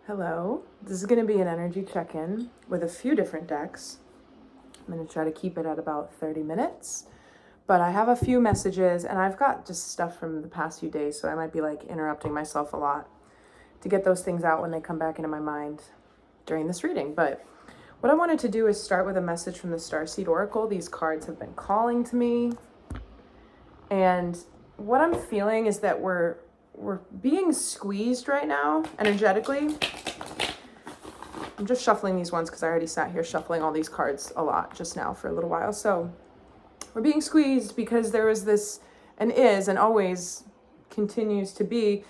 Hello, this is going to be an energy check-in with a few different decks. I'm going to try to keep it at about 30 minutes, but I have a few messages and I've got just stuff from the past few days, so I might be like interrupting myself a lot to get those things out when they come back into my mind during this reading. But what I wanted to do is start with a message from the Starseed Oracle. These cards have been calling to me, and what I'm feeling is that we're being squeezed right now energetically. I'm just shuffling these ones because I already sat here shuffling all these cards a lot just now for a little while. So we're being squeezed because there is this, and is, and always continues to be,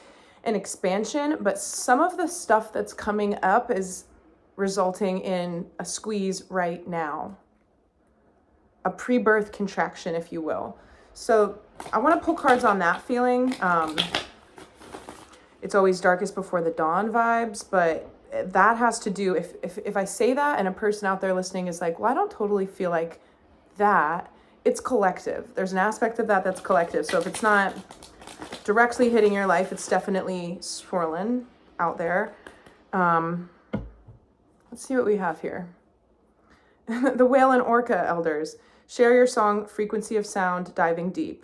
an expansion, but some of the stuff that's coming up is resulting in a squeeze right now, a pre-birth contraction, if you will. So I want to pull cards on that feeling. It's always darkest before the dawn vibes, but that has to do, if I say that and a person out there listening is like, well, I don't totally feel like that, it's collective. There's an aspect of that that's collective. So if it's not directly hitting your life, it's definitely swirling out there. Let's see what we have here. The Whale and Orca elders. Share your song, frequency of sound, diving deep.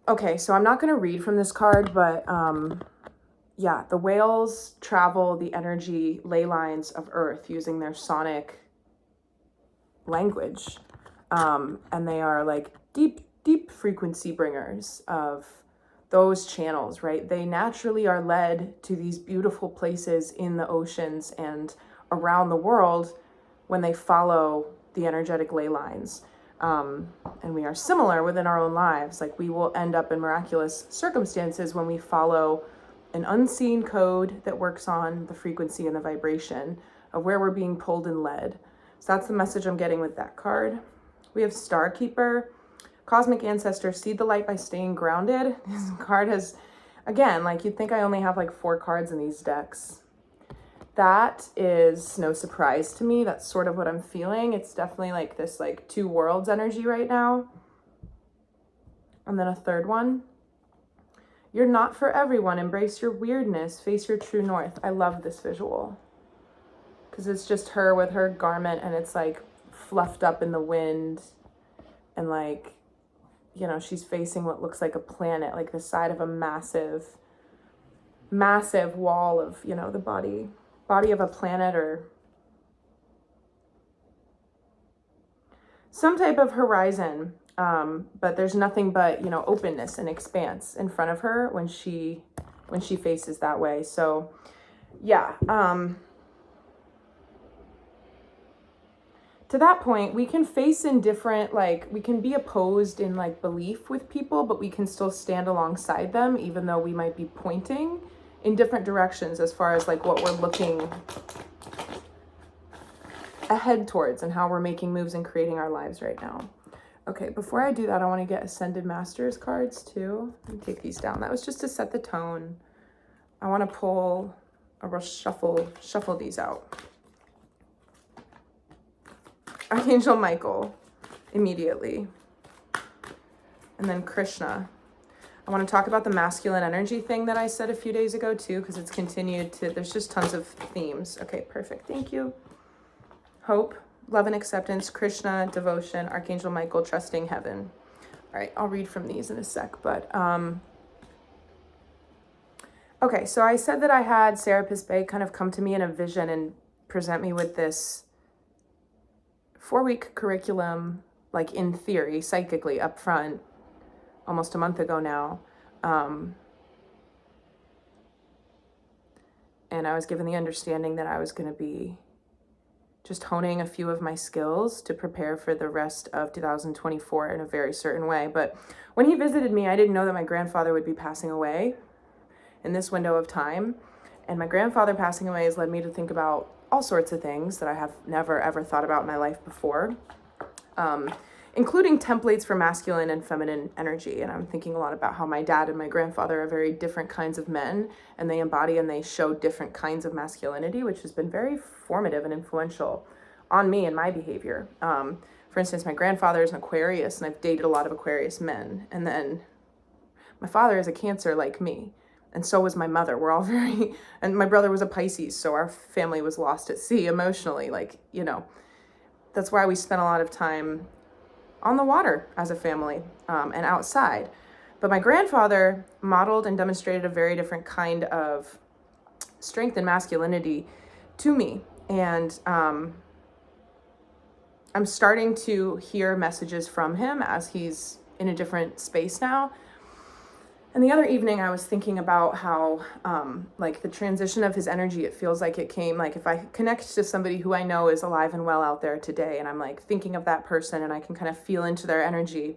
Okay, so I'm not going to read from this card, but yeah, the whales travel the energy ley lines of Earth using their sonic language. And they are like deep frequency bringers of those channels, right? They naturally are led to these beautiful places in the oceans and around the world when they follow the energetic ley lines. And we are similar within our own lives. Like, we will end up in miraculous circumstances when we follow an unseen code that works on the frequency and the vibration of where we're being pulled and led. So that's the message I'm getting with that card. We have Starkeeper, Cosmic Ancestor, see the light by staying grounded. This card has, again, like, you'd think I only have like 4 cards in these decks. That is no surprise to me. That's sort of what I'm feeling. It's definitely like this like 2 worlds energy right now. And then a third one. You're not for everyone. Embrace your weirdness. Face your true north. I love this visual. Because it's just her with her garment and it's like fluffed up in the wind. And like, you know, she's facing what looks like a planet, like the side of a massive wall of, you know, the body of a planet or some type of horizon. But there's nothing but, you know, openness and expanse in front of her when she faces that way. So yeah, to that point, we can face in different, like, we can be opposed in like belief with people, but we can still stand alongside them, even though we might be pointing in different directions as far as like what we're looking ahead towards and how we're making moves and creating our lives right now. Okay, before I do that, I want to get Ascended Masters cards too. Let me take these down. That was just to set the tone. I want to pull, or we'll shuffle these out. Archangel Michael, immediately. And then Krishna. I want to talk about the masculine energy thing that I said a few days ago too, because it's continued to, there's just tons of themes. Okay, perfect. Thank you. Hope, love and acceptance, Krishna, devotion, Archangel Michael, trusting heaven. All right, I'll read from these in a sec, but okay, so I said that I had Serapis Bey kind of come to me in a vision and present me with this 4-week curriculum, like in theory, psychically up front, almost a month ago now. And I was given the understanding that I was going to be just honing a few of my skills to prepare for the rest of 2024 in a very certain way. But when he visited me, I didn't know that my grandfather would be passing away in this window of time. And my grandfather passing away has led me to think about all sorts of things that I have never, ever thought about in my life before. Including templates for masculine and feminine energy. And I'm thinking a lot about how my dad and my grandfather are very different kinds of men, and they embody and they show different kinds of masculinity, which has been very formative and influential on me and my behavior. For instance, my grandfather is an Aquarius, and I've dated a lot of Aquarius men. And then my father is a Cancer like me. And so was my mother. We're all very, and my brother was a Pisces, so our family was lost at sea emotionally. Like, you know, that's why we spent a lot of time on the water as a family, and outside. But my grandfather modeled and demonstrated a very different kind of strength and masculinity to me. And I'm starting to hear messages from him as he's in a different space now. And the other evening I was thinking about how, like the transition of his energy, it feels like it came, like if I connect to somebody who I know is alive and well out there today, and I'm like thinking of that person and I can kind of feel into their energy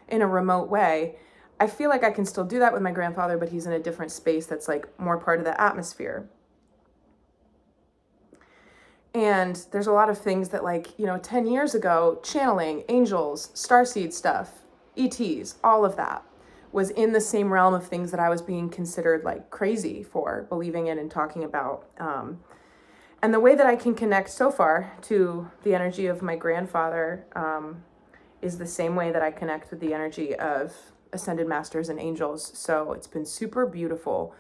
in a remote way, I feel like I can still do that with my grandfather, but he's in a different space that's like more part of the atmosphere. And there's a lot of things that, like, you know, 10 years ago, channeling, angels, starseed stuff, ETs, all of that was in the same realm of things that I was being considered like crazy for believing in and talking about. And the way that I can connect so far to the energy of my grandfather is the same way that I connect with the energy of ascended masters and angels. So it's been super beautiful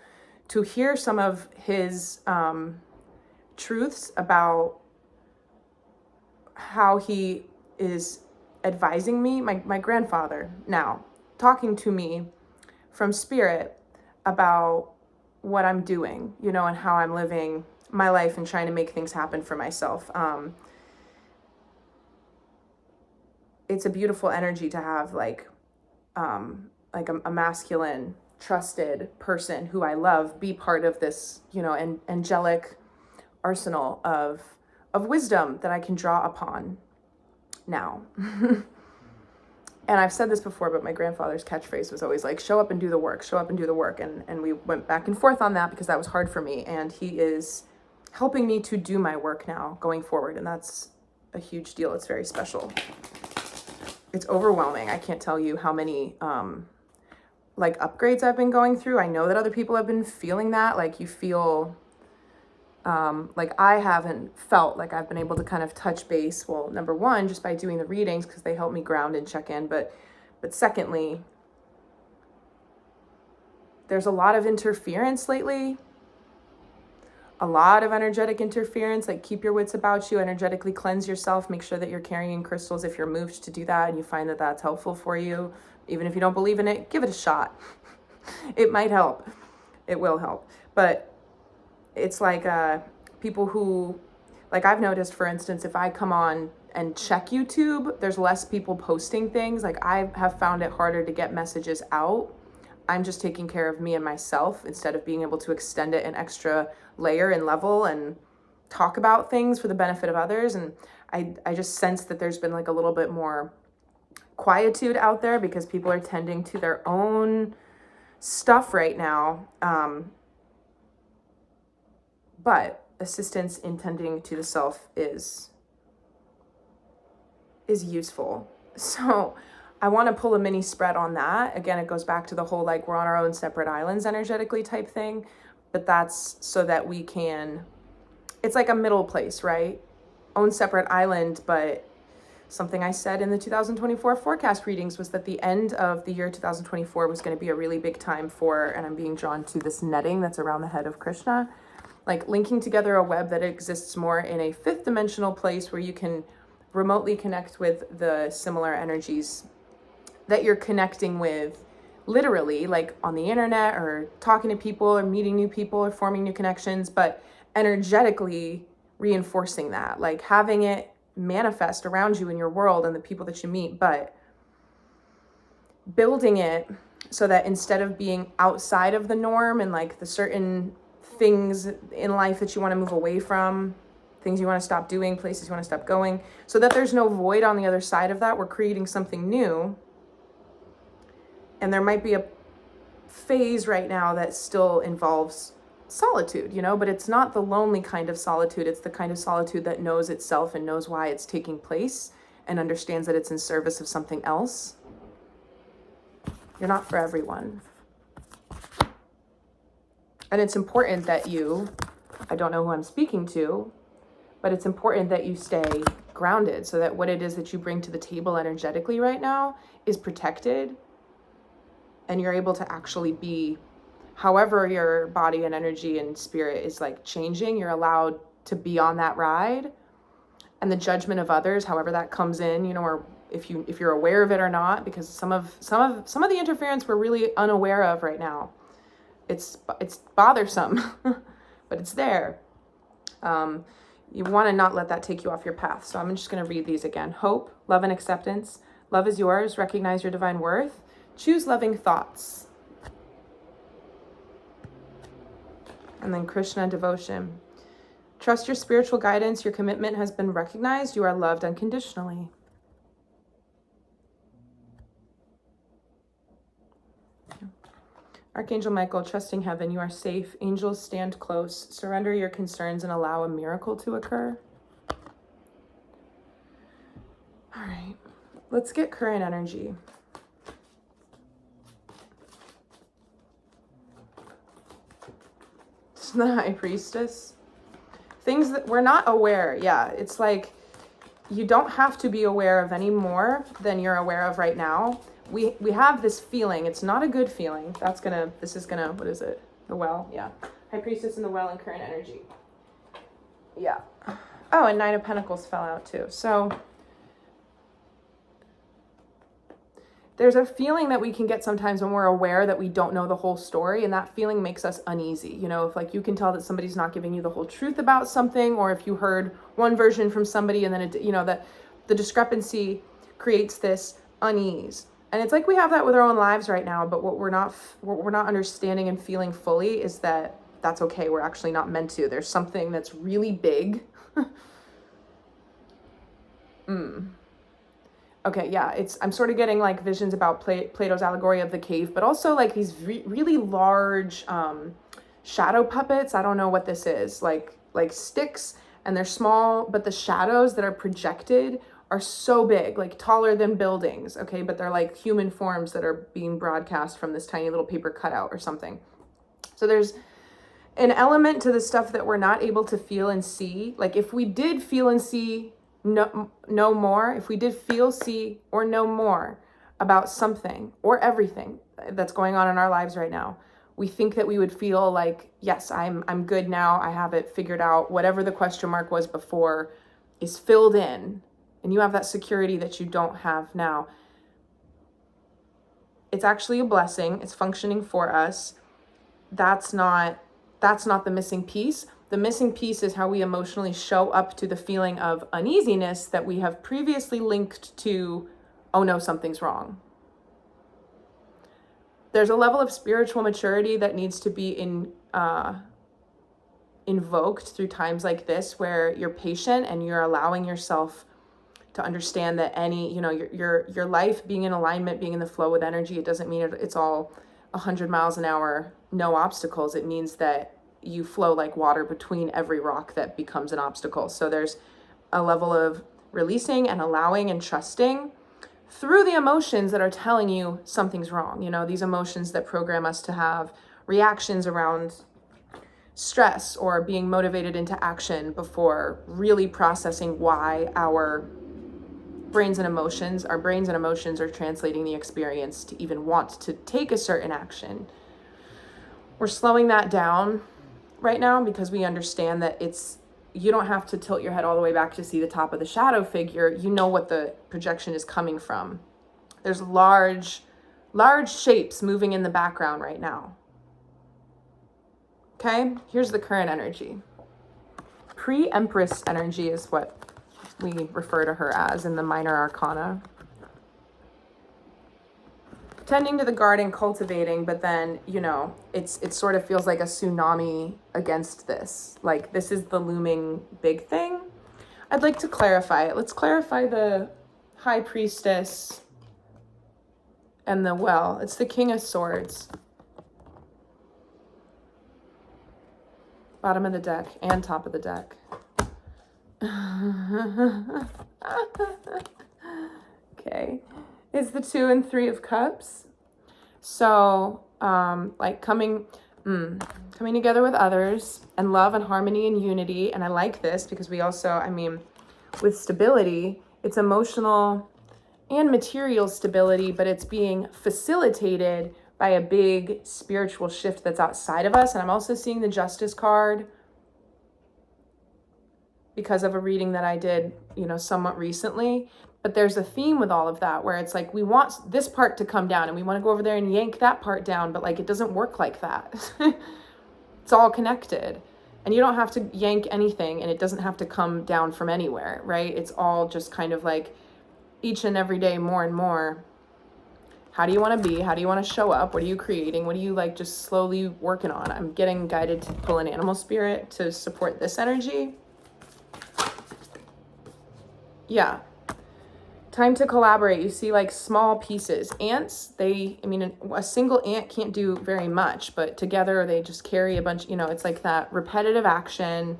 to hear some of his truths about how he is advising me, my grandfather now, talking to me from spirit about what I'm doing, you know, and how I'm living my life and trying to make things happen for myself. It's a beautiful energy to have like a masculine, trusted person who I love be part of this, you know, angelic arsenal of wisdom that I can draw upon now. And I've said this before, but my grandfather's catchphrase was always like, show up and do the work, show up and do the work. And we went back and forth on that because that was hard for me. And he is helping me to do my work now going forward. And that's a huge deal. It's very special. It's overwhelming. I can't tell you how many like upgrades I've been going through. I know that other people have been feeling that. Like you feel like I haven't felt like I've been able to kind of touch base. Well, number one, just by doing the readings, because they help me ground and check in. But secondly, there's a lot of interference lately. A lot of energetic interference. Like keep your wits about you, energetically cleanse yourself. Make sure that you're carrying crystals if you're moved to do that and you find that that's helpful for you. Even if you don't believe in it, give it a shot. It might help. It will help. But it's like people who, like I've noticed, for instance, if I come on and check YouTube, there's less people posting things. Like I have found it harder to get messages out. I'm just taking care of me and myself instead of being able to extend it an extra layer and level and talk about things for the benefit of others. And I just sense that there's been like a little bit more quietude out there because people are tending to their own stuff right now. But assistance in tending to the self is useful. So I want to pull a mini spread on that. Again, it goes back to the whole, like, we're on our own separate islands energetically type thing, but that's so that we can, it's like a middle place, right? Own separate island. But something I said in the 2024 forecast readings was that the end of the year 2024 was going to be a really big time for, and I'm being drawn to this netting that's around the head of Krishna, like linking together a web that exists more in a fifth dimensional place where you can remotely connect with the similar energies that you're connecting with literally, like on the internet or talking to people or meeting new people or forming new connections, but energetically reinforcing that, like having it manifest around you in your world and the people that you meet, but building it so that instead of being outside of the norm and like the certain things in life that you want to move away from, things you want to stop doing, places you want to stop going, so that there's no void on the other side of that, we're creating something new. And there might be a phase right now that still involves solitude, you know, but it's not the lonely kind of solitude. It's the kind of solitude that knows itself and knows why it's taking place and understands that it's in service of something else. You're not for everyone. And it's important that you, I don't know who I'm speaking to, but it's important that you stay grounded so that what it is that you bring to the table energetically right now is protected and you're able to actually be however your body and energy and spirit is like changing, you're allowed to be on that ride. And the judgment of others, however that comes in, you know, or if you're aware of it or not, because some of the interference we're really unaware of right now. It's bothersome, but it's there. You want to not let that take you off your path. So I'm just going to read these again. Hope, love and acceptance. Love is yours. Recognize your divine worth. Choose loving thoughts. And then Krishna, devotion. Trust your spiritual guidance. Your commitment has been recognized. You are loved unconditionally. Archangel Michael, trusting heaven, you are safe. Angels, stand close. Surrender your concerns and allow a miracle to occur. All right, let's get current energy. Isn't the High Priestess? Things that we're not aware. Yeah, it's like you don't have to be aware of any more than you're aware of right now. We have this feeling. It's not a good feeling. This is gonna, what is it? The well, yeah. High Priestess in the well and current energy. Yeah. Oh, and Nine of Pentacles fell out too. So there's a feeling that we can get sometimes when we're aware that we don't know the whole story, and that feeling makes us uneasy. You know, if like you can tell that somebody's not giving you the whole truth about something, or if you heard one version from somebody and then it, you know, that the discrepancy creates this unease. And it's like we have that with our own lives right now, but what we're not understanding and feeling fully is that that's okay. We're actually not meant to. There's something that's really big. Okay, yeah, I'm sort of getting like visions about Plato's allegory of the cave, but also like these really large shadow puppets. I don't know what this is, like sticks, and they're small, but the shadows that are projected are so big, like taller than buildings, okay? But they're like human forms that are being broadcast from this tiny little paper cutout or something. So there's an element to the stuff that we're not able to feel and see. Like if we did feel and see no more, if we did feel, see, or know more about something or everything that's going on in our lives right now, we think that we would feel like, yes, I'm good now. I have it figured out. Whatever the question mark was before is filled in. And you have that security that you don't have now. It's actually a blessing. It's functioning for us. That's not the missing piece. The missing piece is how we emotionally show up to the feeling of uneasiness that we have previously linked to, oh no, something's wrong. There's a level of spiritual maturity that needs to be invoked through times like this, where you're patient and you're allowing yourself to understand that your life being in alignment, being in the flow with energy, it doesn't mean it's all 100 miles an hour, no obstacles. It means that you flow like water between every rock that becomes an obstacle. So there's a level of releasing and allowing and trusting through the emotions that are telling you something's wrong. You know, these emotions that program us to have reactions around stress or being motivated into action before really processing why our brains and emotions are translating the experience to even want to take a certain action. We're slowing that down right now because we understand that you don't have to tilt your head all the way back to see the top of the shadow figure. You know what the projection is coming from. There's large shapes moving in the background right now. Okay, here's the current energy. Pre-Empress energy is what we refer to her as in the minor arcana. Tending to the garden, cultivating, but then, you know, it sort of feels like a tsunami against this. Like this is the looming big thing. I'd like to clarify it. Let's clarify the High Priestess and the well. It's the King of Swords. Bottom of the deck and top of the deck. Okay, it's the 2 and 3 of Cups. So like coming together with others and love and harmony and unity. And I like this because we also, with stability, it's emotional and material stability, but it's being facilitated by a big spiritual shift that's outside of us. And I'm also seeing the Justice card because of a reading that I did, somewhat recently. But there's a theme with all of that where it's like we want this part to come down and we want to go over there and yank that part down, but like it doesn't work like that. It's all connected. And you don't have to yank anything, and it doesn't have to come down from anywhere, right? It's all just kind of like each and every day more and more. How do you want to be? How do you want to show up? What are you creating? What are you like just slowly working on? I'm getting guided to pull an animal spirit to support this energy. Yeah. Time to collaborate. You see like small pieces. Ants, a single ant can't do very much, but together they just carry a bunch, it's like that repetitive action.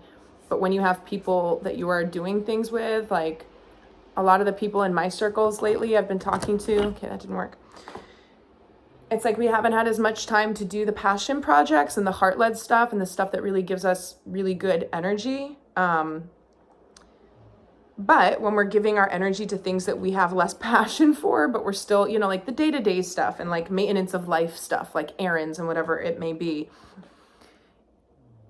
But when you have people that you are doing things with, like a lot of the people in my circles lately I've been talking to, okay, that didn't work. It's like we haven't had as much time to do the passion projects and the heart-led stuff and the stuff that really gives us really good energy. But when we're giving our energy to things that we have less passion for, but we're still, like the day-to-day stuff and like maintenance of life stuff, like errands and whatever it may be,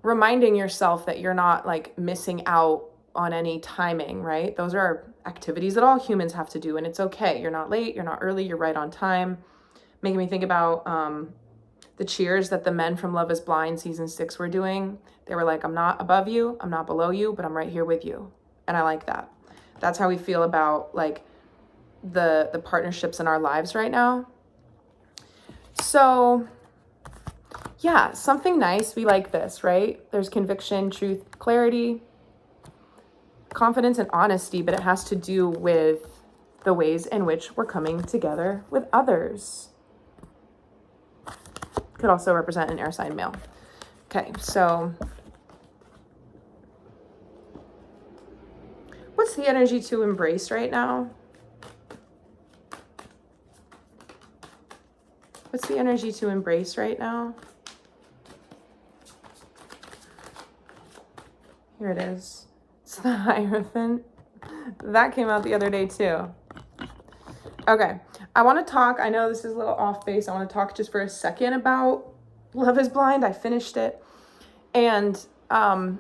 reminding yourself that you're not like missing out on any timing, right? Those are activities that all humans have to do, and it's okay. You're not late, you're not early, you're right on time. Making me think about the cheers that the men from Love is Blind season 6 were doing. They were like, I'm not above you, I'm not below you, but I'm right here with you. And I like that. That's how we feel about like the partnerships in our lives right now. So yeah, something nice. We like this, right? There's conviction, truth, clarity, confidence, and honesty, but it has to do with the ways in which we're coming together with others. Could also represent an air sign male. Okay, so what's the energy to embrace right now? What's the energy to embrace right now? Here it is. It's the Hierophant. That came out the other day too. Okay, I want to talk, I know this is a little off base, I want to talk just for a second about Love is Blind. I finished it. And I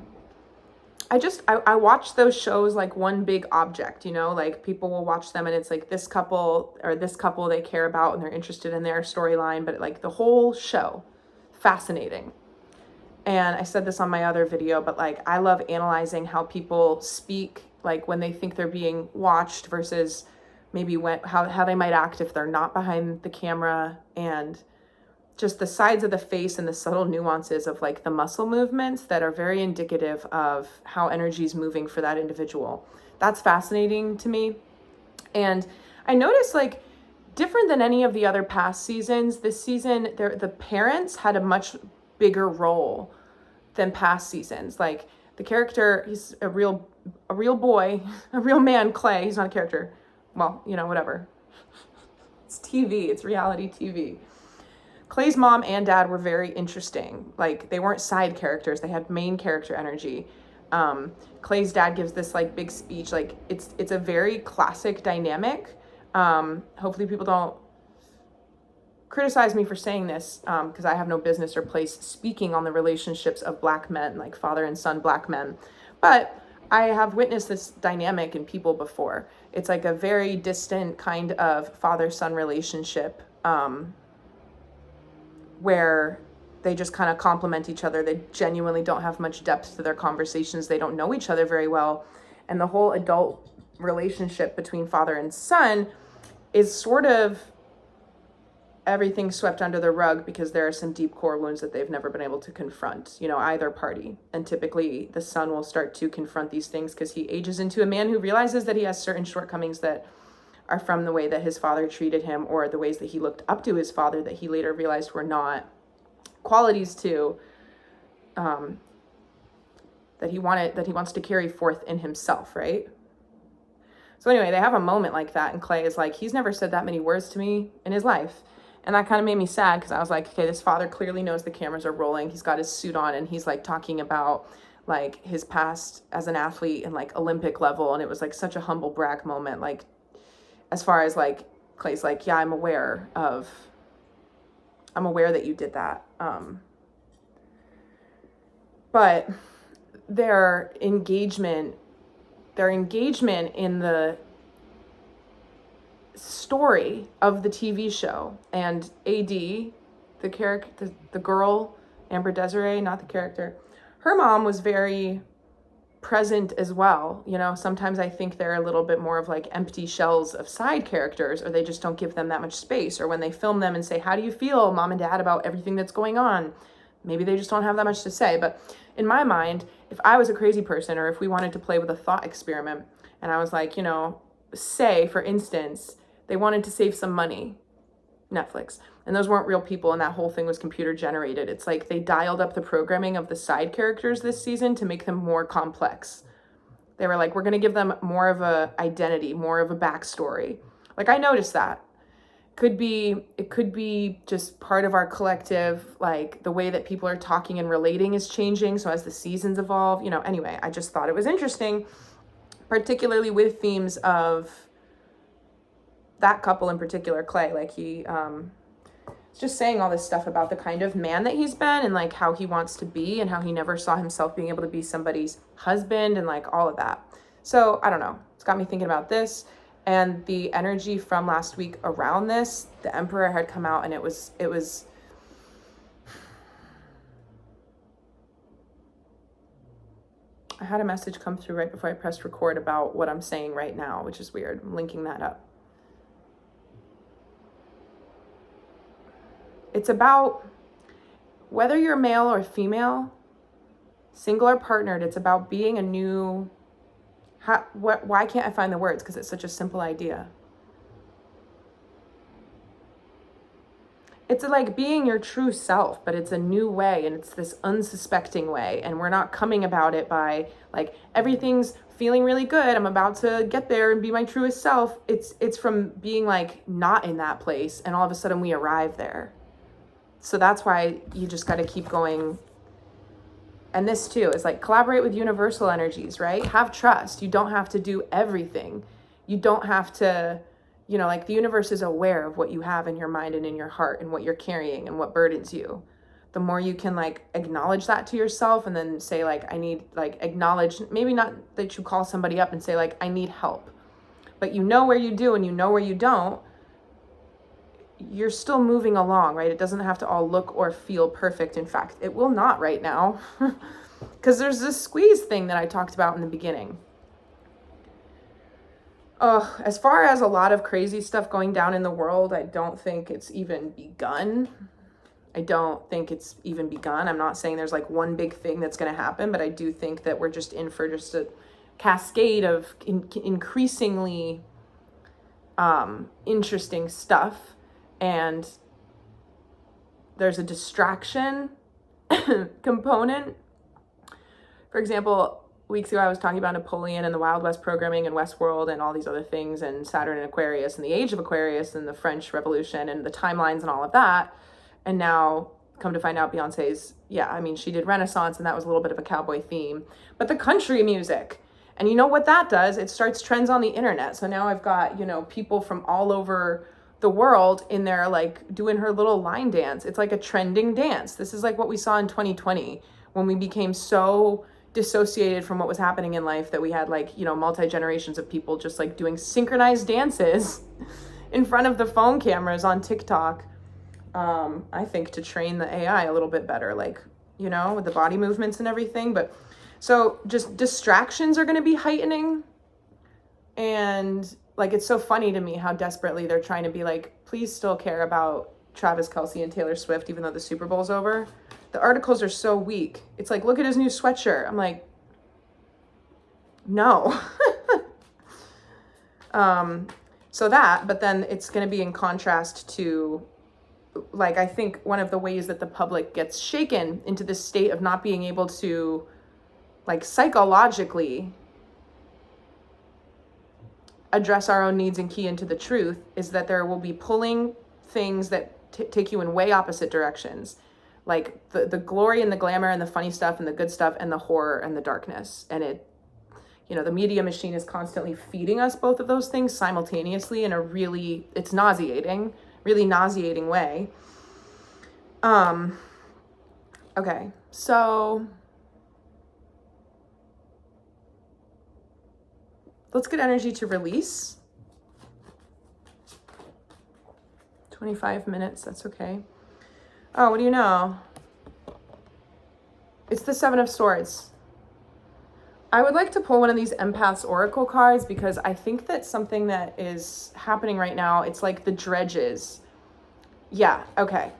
watch those shows like one big object, like people will watch them and it's like this couple they care about and they're interested in their storyline, but like the whole show, fascinating. And I said this on my other video, but like I love analyzing how people speak, like when they think they're being watched versus maybe how they might act if they're not behind the camera, and just the sides of the face and the subtle nuances of like the muscle movements that are very indicative of how energy is moving for that individual. That's fascinating to me. And I noticed like different than any of the other past seasons, this season, the parents had a much bigger role than past seasons. Like the character, he's a real boy, a real man, Clay. He's not a character. Well, whatever. It's TV, it's reality TV. Clay's mom and dad were very interesting. Like they weren't side characters, they had main character energy. Clay's dad gives this like big speech. Like it's a very classic dynamic. Hopefully people don't criticize me for saying this, because I have no business or place speaking on the relationships of Black men, like father and son Black men. But I have witnessed this dynamic in people before. It's like a very distant kind of father-son relationship, where they just kind of complement each other. They genuinely don't have much depth to their conversations. They don't know each other very well. And the whole adult relationship between father and son is sort of everything swept under the rug because there are some deep core wounds that they've never been able to confront, either party. And typically the son will start to confront these things because he ages into a man who realizes that he has certain shortcomings that are from the way that his father treated him, or the ways that he looked up to his father that he later realized were not qualities that he wants to carry forth in himself, right? So anyway, they have a moment like that, and Clay is like, he's never said that many words to me in his life. And that kind of made me sad because I was like, okay, this father clearly knows the cameras are rolling. He's got his suit on and he's like talking about like his past as an athlete and like Olympic level. And it was like such a humble brag moment. Like, as far as like Clay's like, yeah, I'm aware of I'm aware that you did that. But their engagement in the story of the TV show, and AD, the character, the girl, Amber Desiree, not the character, her mom was very present as well. You know, sometimes I think they're a little bit more of like empty shells of side characters, or they just don't give them that much space. Or when they film them and say, how do you feel, mom and dad, about everything that's going on? Maybe they just don't have that much to say. But in my mind, if I was a crazy person, or if we wanted to play with a thought experiment, and I was like, you know, say, for instance, they wanted to save some money, Netflix, and those weren't real people, and that whole thing was computer generated. It's like they dialed up the programming of the side characters this season to make them more complex. They were like, we're going to give them more of a identity, more of a backstory. Like, I noticed that. It could be just part of our collective, like the way that people are talking and relating is changing. So as the seasons evolve, you know, anyway, I just thought it was interesting, particularly with themes of that couple in particular, Clay. Like, he just saying all this stuff about the kind of man that he's been, and like how he wants to be, and how he never saw himself being able to be somebody's husband, and like all of that. So I don't know, it's got me thinking about this. And the energy from last week around this, the Emperor had come out, and it was I had a message come through right before I pressed record about what I'm saying right now, which is weird. I'm linking that up. It's about whether you're male or female, single or partnered, it's about being a new, why can't I find the words? Because it's such a simple idea. It's like being your true self, but it's a new way, and it's this unsuspecting way. And we're not coming about it by like, everything's feeling really good, I'm about to get there and be my truest self. It's from being like not in that place, and all of a sudden we arrive there. So that's why you just got to keep going. And this too is like, collaborate with universal energies, right? Have trust. You don't have to do everything. You don't have to, you know, like the universe is aware of what you have in your mind and in your heart and what you're carrying and what burdens you. The more you can like acknowledge that to yourself, and then say like, I need, like, acknowledge, maybe not that you call somebody up and say like, I need help, but you know where you do and you know where you don't, you're still moving along, right? It doesn't have to all look or feel perfect. In fact, it will not right now, because there's this squeeze thing that I talked about in the beginning. Oh, as far as a lot of crazy stuff going down in the world, I don't think it's even begun. I'm not saying there's like one big thing that's going to happen, but I do think that we're just in for just a cascade of increasingly interesting stuff. And there's a distraction component. For example, weeks ago I was talking about Napoleon and the Wild West programming and Westworld and all these other things, and Saturn and Aquarius and the age of Aquarius and the French Revolution and the timelines and all of that. And now, come to find out, Beyonce's, she did Renaissance, and that was a little bit of a cowboy theme. But the country music, and you know what that does? It starts trends on the internet. So now I've got, you know, people from all over the world in there, like, doing her little line dance. It's like a trending dance. This is like what we saw in 2020, when we became so dissociated from what was happening in life that we had, like, you know, multi-generations of people just like doing synchronized dances in front of the phone cameras on TikTok. I think to train the AI a little bit better, like, you know, with the body movements and everything. But so just distractions are going to be heightening. And like, it's so funny to me how desperately they're trying to be like, please still care about Travis Kelce and Taylor Swift, even though the Super Bowl's over. The articles are so weak. It's like, look at his new sweatshirt. I'm like, no. So that, but then it's going to be in contrast to, like, I think one of the ways that the public gets shaken into this state of not being able to, like, psychologically address our own needs and key into the truth is that there will be pulling things that take you in way opposite directions. Like the glory and the glamour and the funny stuff and the good stuff and the horror and the darkness. And it, you know, the media machine is constantly feeding us both of those things simultaneously in a really, it's nauseating, really nauseating way. Okay, so let's get energy to release. 25 minutes, that's okay. Oh, what do you know? It's the Seven of Swords. I would like to pull one of these Empath's Oracle cards because I think that something that is happening right now, it's like the dredges. Yeah, okay.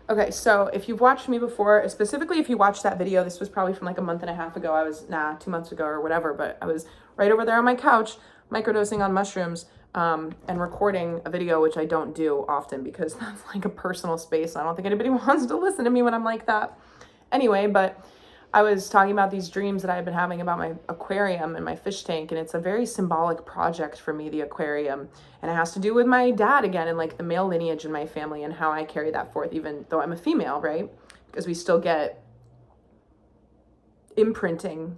Okay, so if you've watched me before, specifically if you watched that video, this was probably from like a month and a half ago. 2 months ago or whatever, but I was right over there on my couch, microdosing on mushrooms, and recording a video, which I don't do often because that's like a personal space. I don't think anybody wants to listen to me when I'm like that. Anyway, but I was talking about these dreams that I've been having about my aquarium and my fish tank, and it's a very symbolic project for me, the aquarium, and it has to do with my dad again and like the male lineage in my family and how I carry that forth, even though I'm a female, right? Because we still get imprinting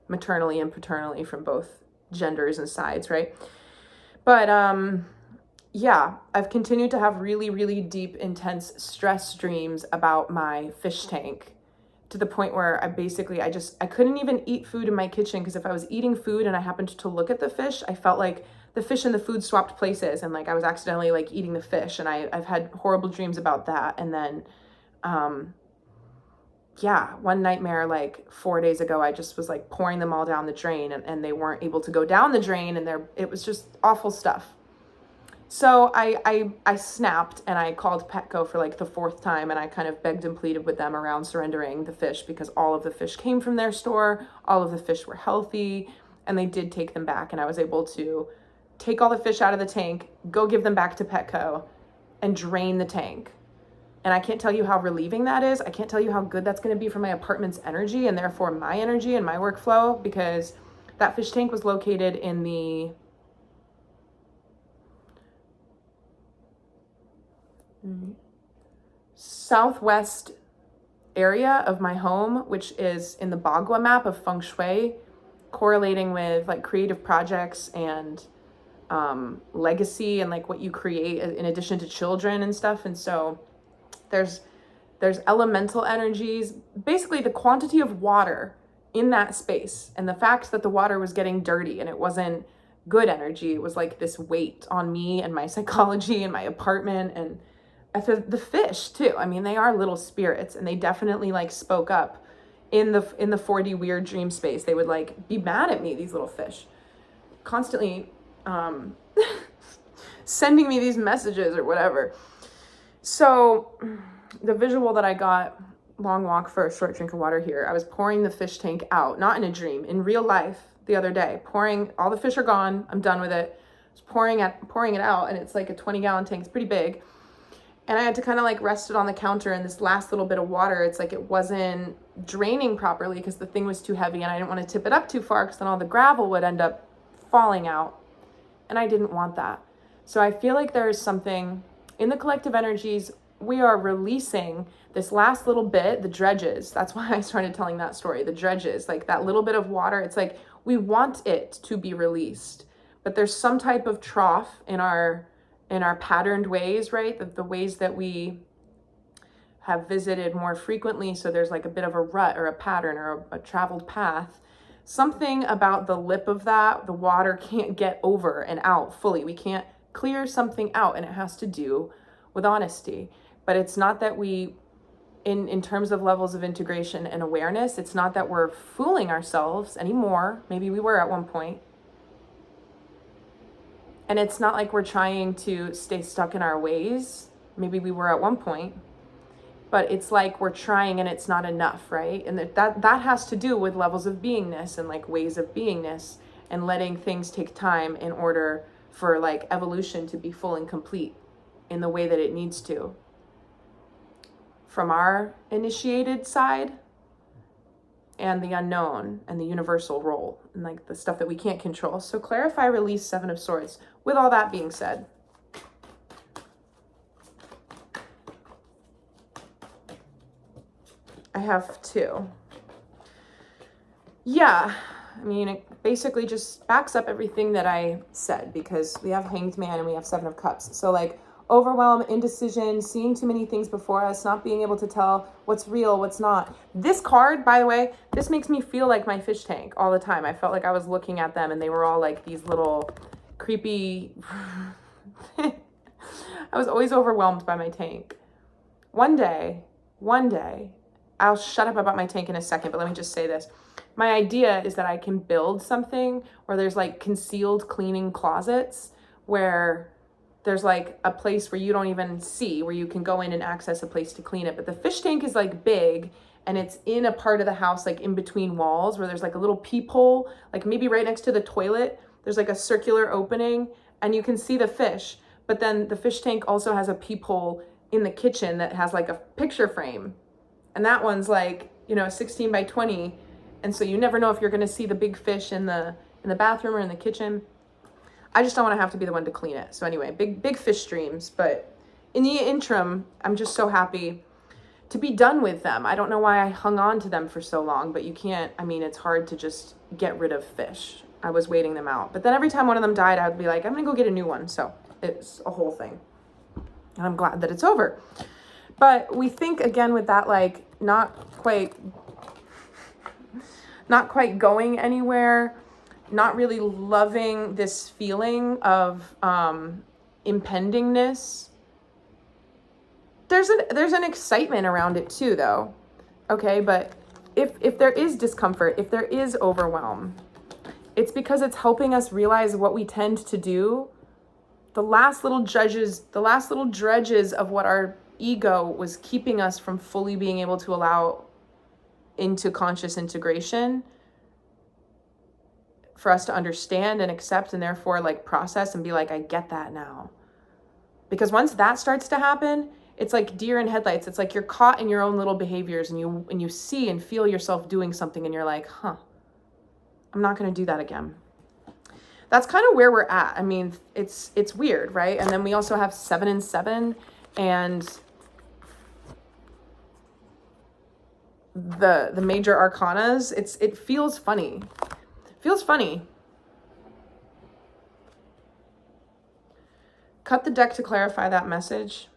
maternally and paternally from both genders and sides, right? But yeah, I've continued to have really, really deep, intense stress dreams about my fish tank, to the point where I couldn't even eat food in my kitchen, because if I was eating food and I happened to look at the fish, I felt like the fish and the food swapped places, and like I was accidentally like eating the fish, and I've had horrible dreams about that. And then yeah, one nightmare like 4 days ago, I just was like pouring them all down the drain, and they weren't able to go down the drain, and it was just awful stuff. So I snapped, and I called Petco for like the 4th time, and I kind of begged and pleaded with them around surrendering the fish, because all of the fish came from their store, all of the fish were healthy, and they did take them back, and I was able to take all the fish out of the tank, go give them back to Petco, and drain the tank. And I can't tell you how relieving that is. I can't tell you how good that's going to be for my apartment's energy, and therefore my energy and my workflow, because that fish tank was located in the southwest area of my home, which is in the Bagua map of feng shui, correlating with like creative projects and legacy and like what you create in addition to children and stuff. And so there's elemental energies, basically the quantity of water in that space, and the fact that the water was getting dirty and it wasn't good energy. It was like this weight on me and my psychology and my apartment. And the fish too. I mean, they are little spirits, and they definitely like spoke up in the 4D weird dream space. They would like be mad at me, these little fish, constantly sending me these messages or whatever. So the visual that I got, long walk for a short drink of water here, I was pouring the fish tank out, not in a dream, in real life the other day, pouring, all the fish are gone, I'm done with it. I was pouring it out, and it's like a 20-gallon tank, it's pretty big. And I had to kind of like rest it on the counter, and this last little bit of water, it's like it wasn't draining properly because the thing was too heavy, and I didn't want to tip it up too far because then all the gravel would end up falling out. And I didn't want that. So I feel like there is something in the collective energies. We are releasing this last little bit, the dredges. That's why I started telling that story, the dredges, like that little bit of water. It's like we want it to be released, but there's some type of trough in our patterned ways, right? The ways that we have visited more frequently. So there's like a bit of a rut or a pattern or a traveled path. Something about the lip of that, the water can't get over and out fully. We can't clear something out, and it has to do with honesty. But it's not that we, in terms of levels of integration and awareness, it's not that we're fooling ourselves anymore. Maybe we were at one point. And it's not like we're trying to stay stuck in our ways. Maybe we were at one point, but it's like we're trying and it's not enough, right? And that has to do with levels of beingness and like ways of beingness, and letting things take time in order for like evolution to be full and complete in the way that it needs to. From our initiated side, and the unknown and the universal role, and like the stuff that we can't control. So clarify, release, Seven of Swords. With all that being said, I have 2. Yeah, I mean, it basically just backs up everything that I said, because we have Hanged Man and we have 7 of Cups. So like overwhelm, indecision, seeing too many things before us, not being able to tell what's real, what's not. This card, by the way, this makes me feel like my fish tank all the time. I felt like I was looking at them and they were all like these little creepy... I was always overwhelmed by my tank. One day, I'll shut up about my tank in a second, but let me just say this. My idea is that I can build something where there's like concealed cleaning closets where there's like a place where you don't even see, where you can go in and access a place to clean it. But the fish tank is like big and it's in a part of the house, like in between walls, where there's like a little peephole, like maybe right next to the toilet. There's like a circular opening and you can see the fish. But then the fish tank also has a peephole in the kitchen that has like a picture frame. And that one's like, 16 by 20. And so you never know if you're going to see the big fish in the bathroom or in the kitchen. I just don't want to have to be the one to clean it. So anyway, big fish streams. But in the interim, I'm just so happy to be done with them. I don't know why I hung on to them for so long, but you can't, it's hard to just get rid of fish. I was waiting them out. But then every time one of them died, I would be like, I'm going to go get a new one. So it's a whole thing. And I'm glad that it's over. But we think again with that, like not quite going anywhere, not really loving this feeling of impendingness. There's an excitement around it too, though. Okay, but if there is discomfort, if there is overwhelm, it's because it's helping us realize what we tend to do. The last little dredges of what our ego was keeping us from fully being able to allow into conscious integration, for us to understand and accept and therefore like process and be like, I get that now. Because once that starts to happen, it's like deer in headlights. It's like you're caught in your own little behaviors and you see and feel yourself doing something and you're like, I'm not going to do that again. That's kind of where we're at. It's weird, right? And then we also have 7 and 7 and the major arcanas. It feels funny. Feels funny. Cut the deck to clarify that message.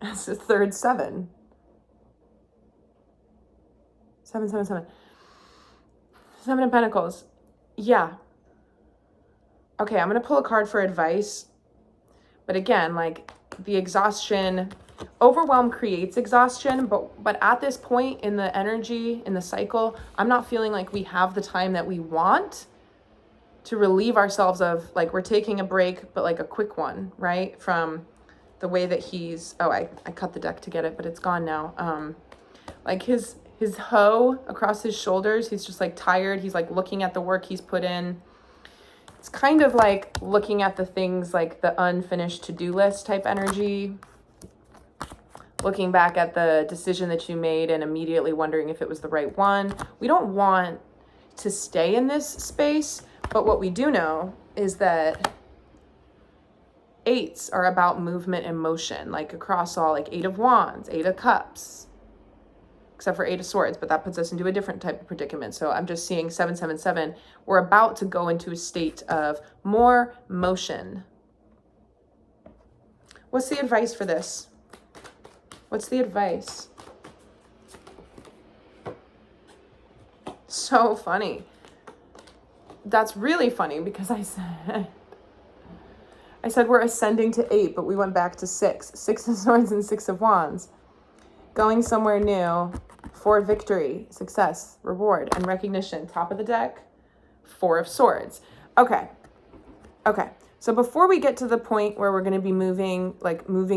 It's the third 7. 7, 7, 7. 7 of Pentacles. Yeah. Okay, I'm going to pull a card for advice. But again, like the exhaustion, overwhelm creates exhaustion, but at this point in the energy, in the cycle, I'm not feeling like we have the time that we want to relieve ourselves of, like, we're taking a break, but like a quick one, right? From the way that he's, I cut the deck to get it, but it's gone now. Like his hoe across his shoulders, he's just like tired. He's like looking at the work he's put in. It's kind of like looking at the things like the unfinished to-do list type energy. Looking back at the decision that you made and immediately wondering if it was the right one. We don't want to stay in this space, but what we do know is that 8s are about movement and motion, like across all, like 8 of Wands, 8 of Cups, except for 8 of Swords, but that puts us into a different type of predicament. So I'm just seeing 7, 7, 7. We're about to go into a state of more motion. What's the advice for this? What's the advice? So funny. That's really funny because I said we're ascending to 8, but we went back to 6. 6 of Swords and 6 of Wands. Going somewhere new for victory, success, reward, and recognition. Top of the deck, 4 of Swords. Okay. So before we get to the point where we're going to be moving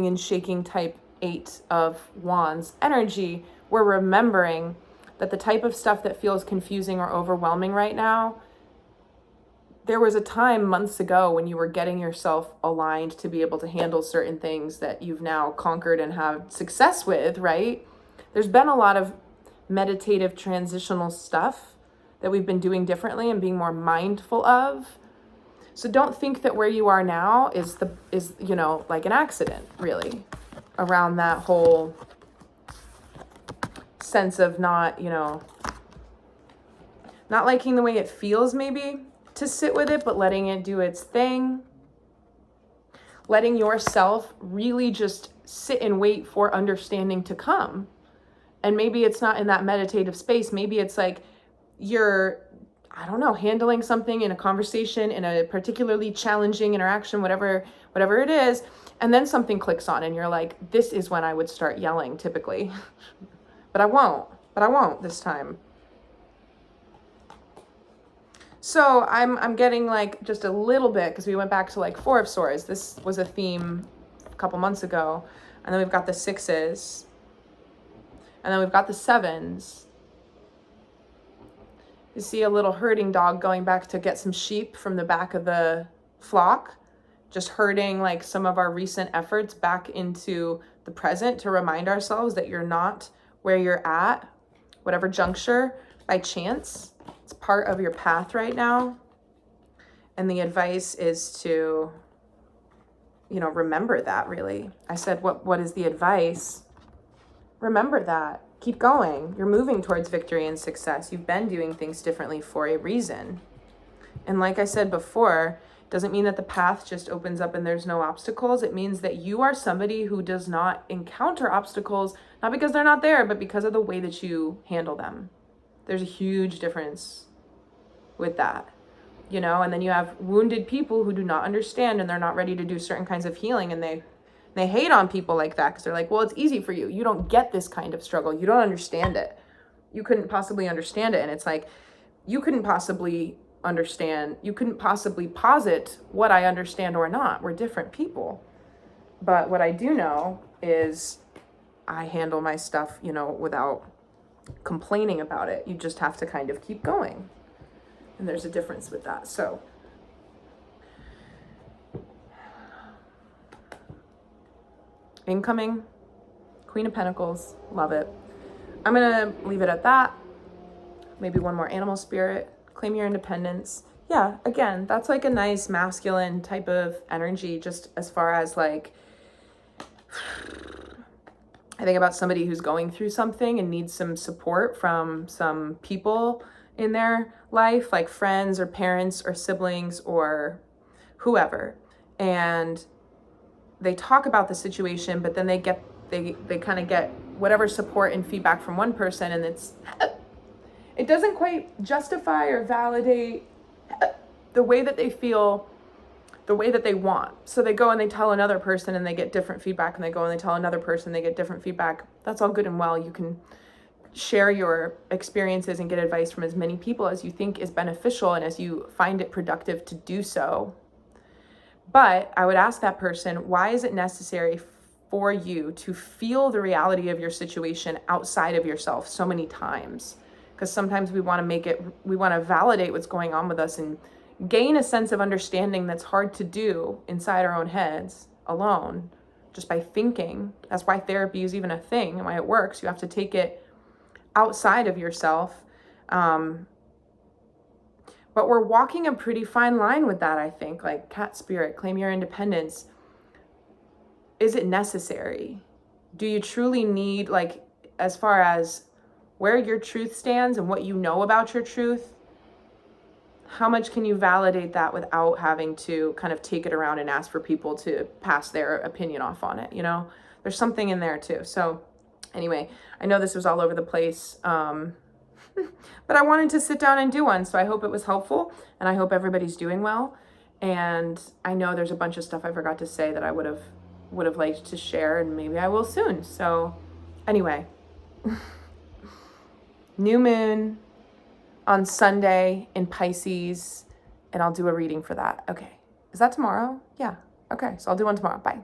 and shaking type 8 of Wands energy, we're remembering that the type of stuff that feels confusing or overwhelming right now, there was a time months ago when you were getting yourself aligned to be able to handle certain things that you've now conquered and have success with, right? There's been a lot of meditative transitional stuff that we've been doing differently and being more mindful of. So don't think that where you are now is like an accident, really, around that whole sense of not liking the way it feels, maybe, to sit with it, but letting it do its thing. letting yourself really just sit and wait for understanding to come. And maybe it's not in that meditative space. Maybe it's like you're, I don't know, handling something in a conversation, in a particularly challenging interaction, whatever it is, and then something clicks on and you're like, this is when I would start yelling typically. But I won't this time. So I'm getting like just a little bit, because we went back to like Four of Swords. This was a theme a couple months ago. And then we've got the sixes. And then we've got the sevens. You see a little herding dog going back to get some sheep from the back of the flock. Just herding like some of our recent efforts back into the present to remind ourselves that you're not where you're at, whatever juncture, by chance. It's part of your path right now. And the advice is to, remember that, really. I said, what is the advice? Remember that. Keep going. You're moving towards victory and success. You've been doing things differently for a reason. And like I said before, it doesn't mean that the path just opens up and there's no obstacles. It means that you are somebody who does not encounter obstacles, not because they're not there, but because of the way that you handle them. There's a huge difference with that, and then you have wounded people who do not understand and they're not ready to do certain kinds of healing, and they hate on people like that because they're like, well, it's easy for you. You don't get this kind of struggle. You don't understand it. You couldn't possibly understand it. And it's like, you couldn't possibly understand. You couldn't possibly posit what I understand or not. We're different people. But what I do know is I handle my stuff, without complaining about it. You just have to kind of keep going. And there's a difference with that. So incoming, Queen of Pentacles, love it. I'm gonna leave it at that. Maybe one more animal spirit. Claim your independence. Yeah, again, that's like a nice masculine type of energy, just as far as like, I think about somebody who's going through something and needs some support from some people in their life, like friends or parents or siblings or whoever. And they talk about the situation, but then they kind of get whatever support and feedback from one person, and it doesn't quite justify or validate the way that they feel, the way that they want. So they go and they tell another person and they get different feedback, and they go and they tell another person, they get different feedback. That's all good and well. You can share your experiences and get advice from as many people as you think is beneficial and as you find it productive to do so. But I would ask that person, why is it necessary for you to feel the reality of your situation outside of yourself so many times? Because sometimes we want to validate what's going on with us and gain a sense of understanding that's hard to do inside our own heads alone, just by thinking. That's why therapy is even a thing and why it works. You have to take it outside of yourself. But we're walking a pretty fine line with that, I think. Like, cat spirit, claim your independence. Is it necessary? Do you truly need, like, as far as where your truth stands and what you know about your truth, how much can you validate that without having to kind of take it around and ask for people to pass their opinion off on it, There's something in there too. So anyway, I know this was all over the place. But I wanted to sit down and do one, so I hope it was helpful, and I hope everybody's doing well. And I know there's a bunch of stuff I forgot to say that I would have liked to share, and maybe I will soon. So anyway, new moon on Sunday in Pisces, and I'll do a reading for that. Okay. Is that tomorrow? Yeah. Okay. So I'll do one tomorrow. Bye.